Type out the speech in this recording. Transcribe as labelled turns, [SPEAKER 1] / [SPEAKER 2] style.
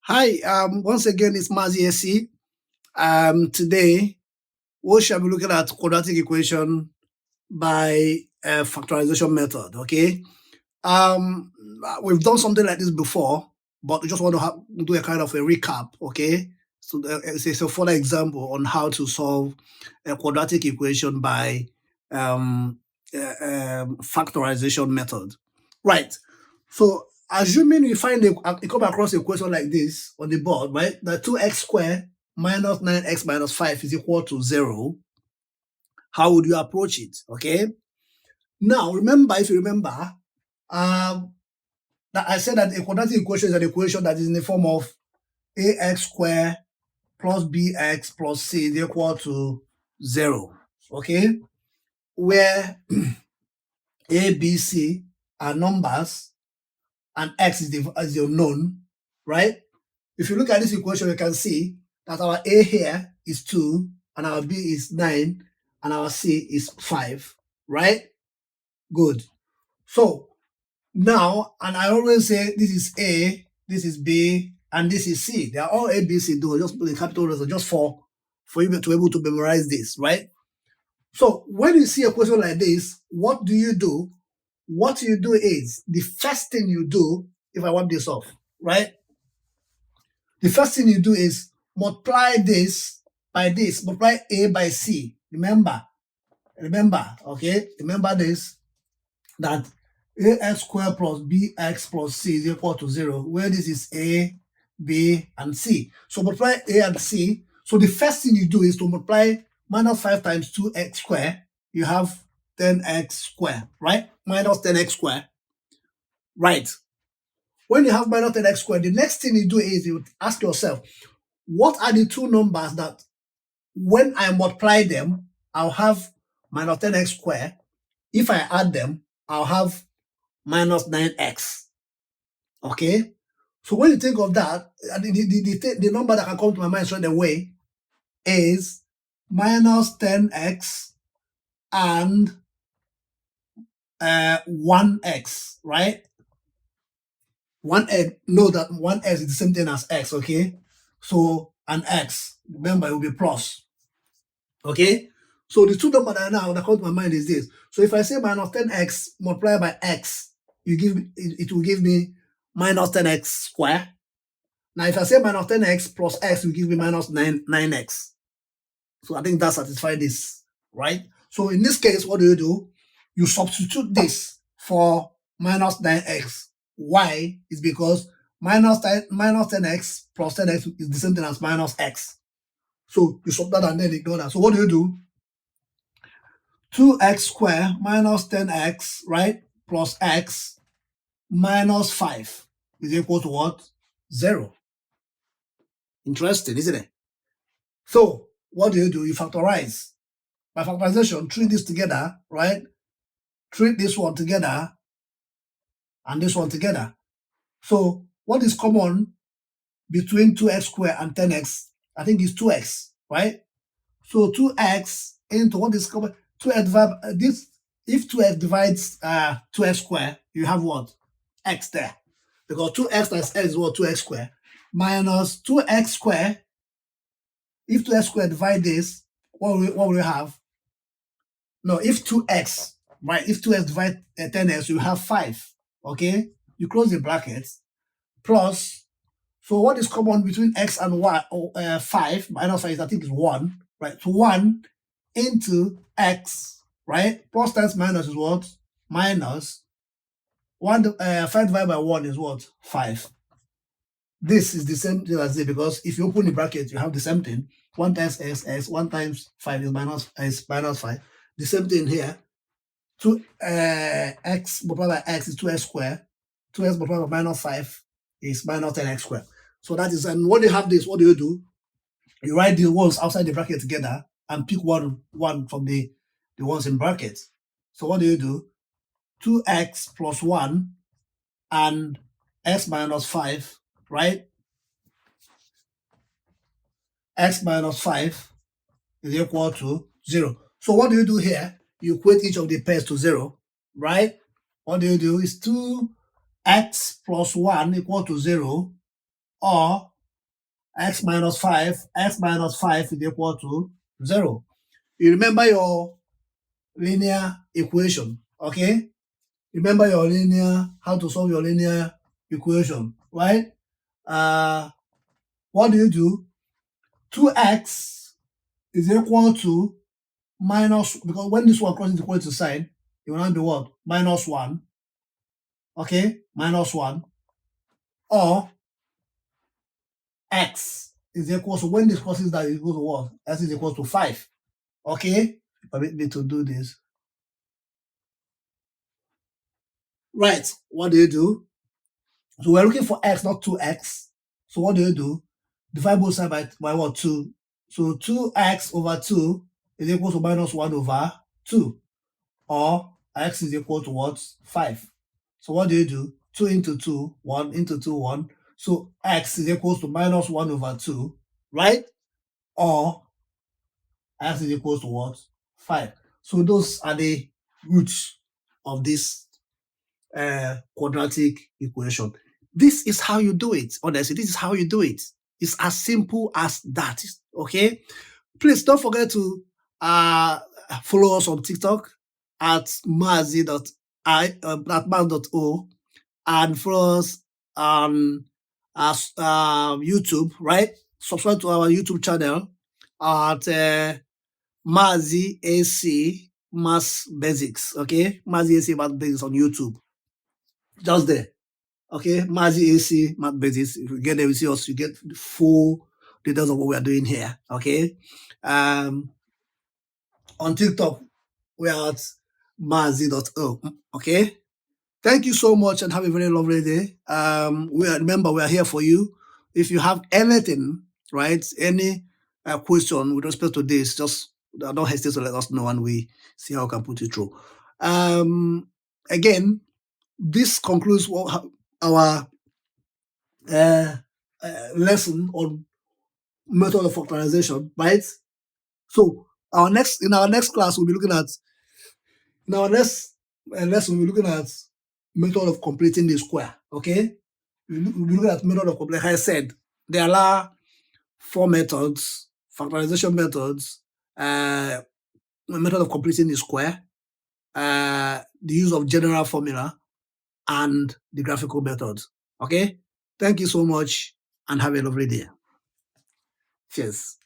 [SPEAKER 1] Hi, once again, it's Mazi SC. Today, we shall be looking at quadratic equation by factorization method, okay? Um, we've done something like this before, but we just want to do a kind of a recap, okay? So it's a further example on how to solve a quadratic equation by um, factorization method. Right. So assuming you you come across a question like this on the board, right? That 2x squared minus 9x minus 5 is equal to 0. How would you approach it? Okay. Now remember, if you remember, um, that I said that a quadratic equation is an equation that is in the form of ax squared plus bx plus c is equal to 0. Okay. Where a, b, c are numbers and x is the unknown, right? If you look at this equation, you can see that our a here is 2, and our b is 9, and our c is 5, right? Good. So now, and I always say this is a, this is b, and this is c. They are all a, b, c, though, just put in capital letters just for you to be able to memorize this, right? So when you see a question like this, what do you do? What you do is, the first thing you do, if I want this off, right? The first thing you do is multiply this by this, multiply a by c. Remember, okay? Remember this, that ax squared plus bx plus c is equal to 0, where this is a, b, and c. So multiply a and c. So the first thing you do is to multiply minus 5 times 2x squared. You have 10x squared, right? Minus 10x squared. Right. When you have minus 10x squared, the next thing you do is you ask yourself, what are the two numbers that when I multiply them, I'll have minus 10x squared. If I add them, I'll have minus 9x. Okay? So when you think of that, the number that can come to my mind straight away is minus 10x and 1x, right? 1x, know that 1x is the same thing as x, okay? So an x, remember, it will be plus. Okay? So the two numbers that come to my mind is this. So if I say minus 10x multiplied by x, it will give me minus 10x squared. Now if I say minus 10x plus x, it will give me minus 9x. So I think that satisfies this, right? So in this case, what do? You substitute this for minus 9x. Why? Is because minus 10x plus 10x is the same thing as minus x. So you subtract and then ignore that. So what do? 2x squared minus 10x, right, plus x minus 5 is equal to what? 0. Interesting, isn't it? So what do? You factorize. By factorization, treat this together, right? Treat this one together and this one together. So what is common between 2x squared and 10x? I think is 2x, right? So 2x into what is common? 2x divide this. If 2x divides 2x squared, you have what? X there. Because 2x times x is what? 2x squared. Minus 2x squared. If 2x squared divide this, what will we have? No, if 2x, right? If 2x divide 10x, you have 5. Okay? You close the brackets. Plus, so what is common between x and y? 5 minus 5 I think is 1, right? So 1 into x, right? Plus times minus is what? Minus 5 divided by 1 is what? 5. This is the same thing as it, because if you open the bracket, you have the same thing. 1 times x, 1 times 5 is minus 5. The same thing here. 2 x multiplied by x is 2x squared. 2x multiplied by minus 5 is minus 10x squared. So that is, and when you have this, what do? You write the ones outside the bracket together and pick one from the ones in brackets. So what do? 2x plus 1 and x minus 5, right? X minus 5 is equal to 0. So what do you do here? You equate each of the pairs to 0, right? What do? Is 2x plus 1 equal to 0, or x minus 5 is equal to 0. You remember your linear equation, okay? Remember your linear, how to solve your linear equation, right? What do? 2x is equal to minus, because when this one crosses equal to sign, it will not be what? Minus 1, okay? Minus 1. Or x is equal to, when this crosses that, it equals to what? X is equal to 5, okay? Permit me to do this. Right, what do? So we're looking for x, not 2x. So what do? Divide both sides by what? 2. So 2x over 2 is equal to minus 1 over 2. Or x is equal to what? 5. So what do? 2 into 2, 1 into 2, 1. So x is equal to minus 1 over 2, right? Or x is equal to what? 5. So those are the roots of this quadratic equation. This is how you do it. Honestly, this is how you do it. It's as simple as that. Okay. Please don't forget to follow us on TikTok at mazi.o and follow us on YouTube. Right. Subscribe to our YouTube channel at Mazi AC Math Basics. Okay, Mazi AC Math Basics on YouTube. Just there. Okay, Mazi AC Math Basics. If you get there, you see us, you get the full details of what we are doing here. Okay. On TikTok, we are at mazi.o. Okay. Thank you so much and have a very lovely day. Remember, we are here for you. If you have anything, right, any question with respect to this, just don't hesitate to let us know and we see how we can put it through. Again, this concludes our lesson on method of factorization, right? So in our next class, we'll be looking at, in our next lesson, we'll be looking at method of completing the square, okay? We'll be looking at method of completing. Like I said, there are 4 methods, factorization methods, method of completing the square, the use of general formula, and the graphical methods. Okay? Thank you so much and have a lovely day. Cheers.